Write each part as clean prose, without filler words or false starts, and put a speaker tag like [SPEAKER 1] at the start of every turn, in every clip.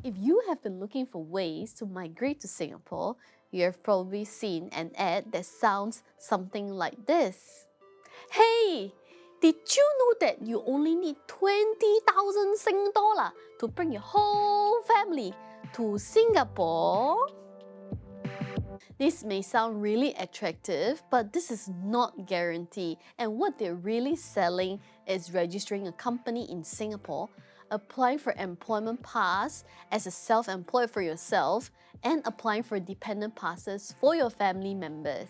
[SPEAKER 1] If you have been looking for ways to migrate to Singapore, you have probably seen an ad that sounds something like this. Hey! Did you know that you only need 20,000 Sing dollar to bring your whole family to Singapore? This may sound really attractive, but this is not guaranteed, and what they're really selling is registering a company in Singapore, applying for employment pass as a self-employed for yourself, and applying for dependent passes for your family members.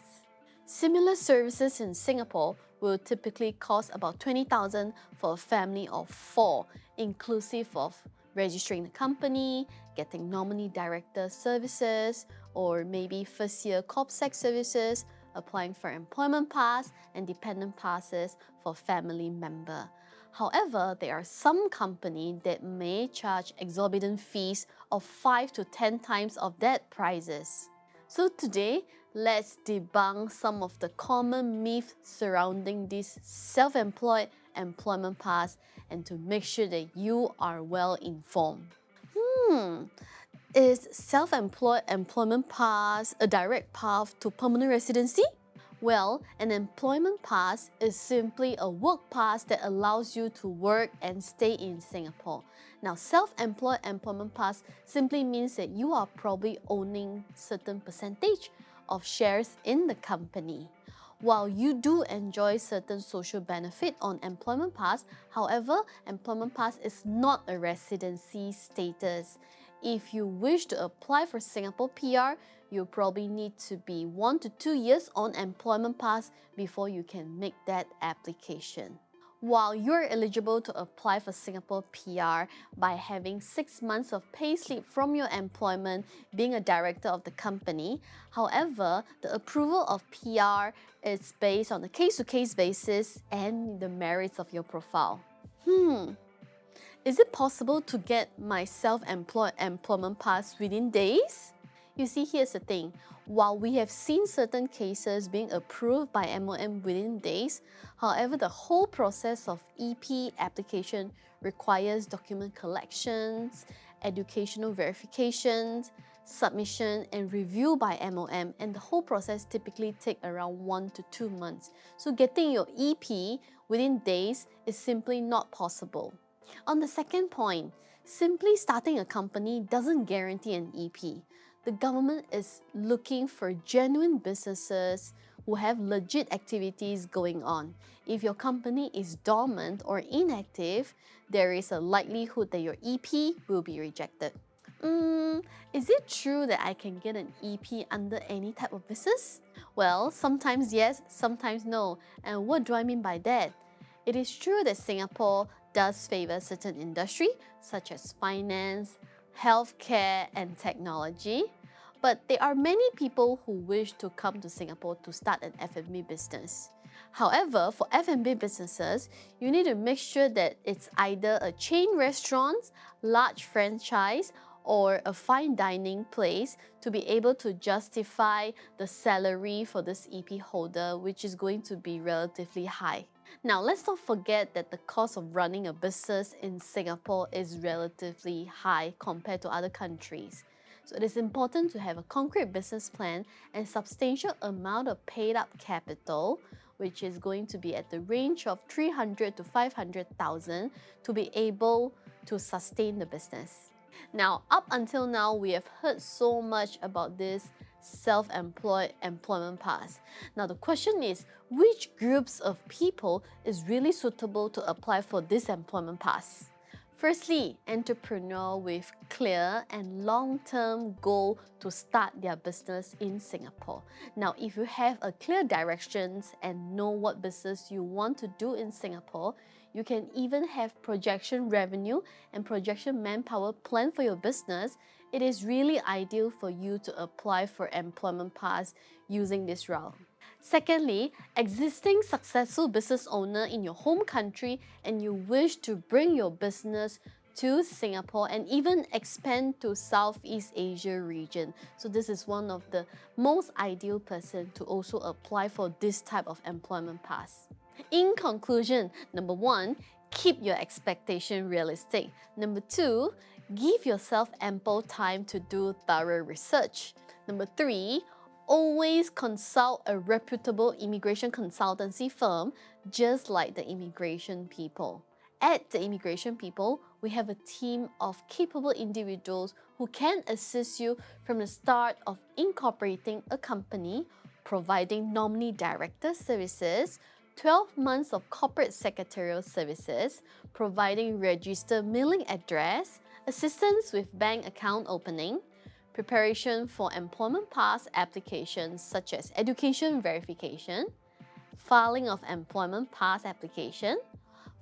[SPEAKER 1] Similar services in Singapore will typically cost about 20,000 for a family of 4, inclusive of registering the company, getting nominee director services, or maybe first year CorpSec services, applying for employment pass and dependent passes for family member. However, there are some companies that may charge exorbitant fees of 5 to 10 times of that prices. So today, let's debunk some of the common myths surrounding this self-employed employment pass and to make sure that you are well informed. Is self-employed employment pass a direct path to permanent residency? Well, an employment pass is simply a work pass that allows you to work and stay in Singapore. Now, self-employed employment pass simply means that you are probably owning certain percentage of shares in the company. While you do enjoy certain social benefit on employment pass, however, employment pass is not a residency status. If you wish to apply for Singapore PR, you probably need to be 1 to 2 years on employment pass before you can make that application. While you're eligible to apply for Singapore PR by having 6 months of payslip from your employment being a director of the company, however, the approval of PR is based on a case-to-case basis and the merits of your profile. Is it possible to get my self-employed employment pass within days? You see, here's the thing. While we have seen certain cases being approved by MOM within days, however, the whole process of EP application requires document collections, educational verifications, submission and review by MOM, and the whole process typically takes around 1 to 2 months. So getting your EP within days is simply not possible. On the second point, simply starting a company doesn't guarantee an EP. The government is looking for genuine businesses who have legit activities going on. If your company is dormant or inactive, there is a likelihood that your EP will be rejected. Is it true that I can get an EP under any type of business? Well, sometimes yes, sometimes no. And what do I mean by that? It is true that Singapore does favor certain industry such as finance, healthcare, and technology. But there are many people who wish to come to Singapore to start an F&B business. However, for F&B businesses, you need to make sure that it's either a chain restaurant, large franchise, or a fine dining place to be able to justify the salary for this EP holder, which is going to be relatively high. Now, let's not forget that the cost of running a business in Singapore is relatively high compared to other countries. So it is important to have a concrete business plan and substantial amount of paid up capital, which is going to be at the range of 300 to 500,000 to be able to sustain the business. Now, up until now, we have heard so much about this self-employed employment pass. Now, the question is, which groups of people is really suitable to apply for this employment pass? Firstly, entrepreneur with clear and long-term goal to start their business in Singapore. Now, if you have a clear directions and know what business you want to do in Singapore, you can even have projection revenue and projection manpower plan for your business. It is really ideal for you to apply for employment pass using this route. Secondly, existing successful business owner in your home country and you wish to bring your business to Singapore and even expand to Southeast Asia region. So this is one of the most ideal person to also apply for this type of employment pass. In conclusion, number 1, keep your expectation realistic. Number 2, Give yourself ample time to do thorough research. Number 3, always consult a reputable immigration consultancy firm just like the immigration people. At the Immigration People, we have a team of capable individuals who can assist you from the start of incorporating a company, providing nominee director services, 12 months of corporate secretarial services, providing registered mailing address, assistance with bank account opening, preparation for employment pass applications such as education verification, filing of employment pass application,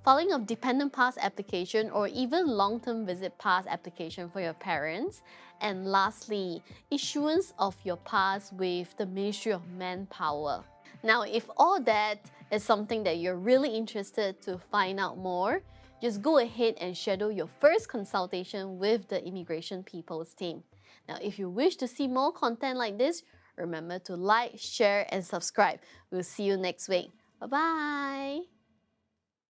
[SPEAKER 1] filing of dependent pass application or even long-term visit pass application for your parents, and lastly, issuance of your pass with the Ministry of Manpower. Now, if all that is something that you're really interested to find out more, just go ahead and schedule your first consultation with the Immigration People's team. Now, if you wish to see more content like this, remember to like, share, and subscribe. We'll see you next week. Bye-bye!